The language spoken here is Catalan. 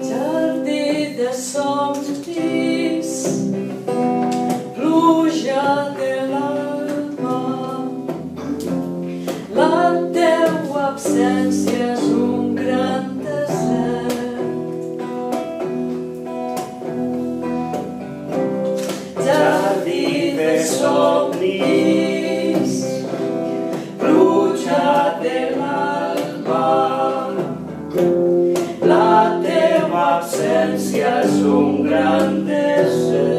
Jardí de somnis, pluja de l'alba, la teua absència és un gran desert. Jardí de somnis, pluja de l'alba, la teva absència és un gran desert.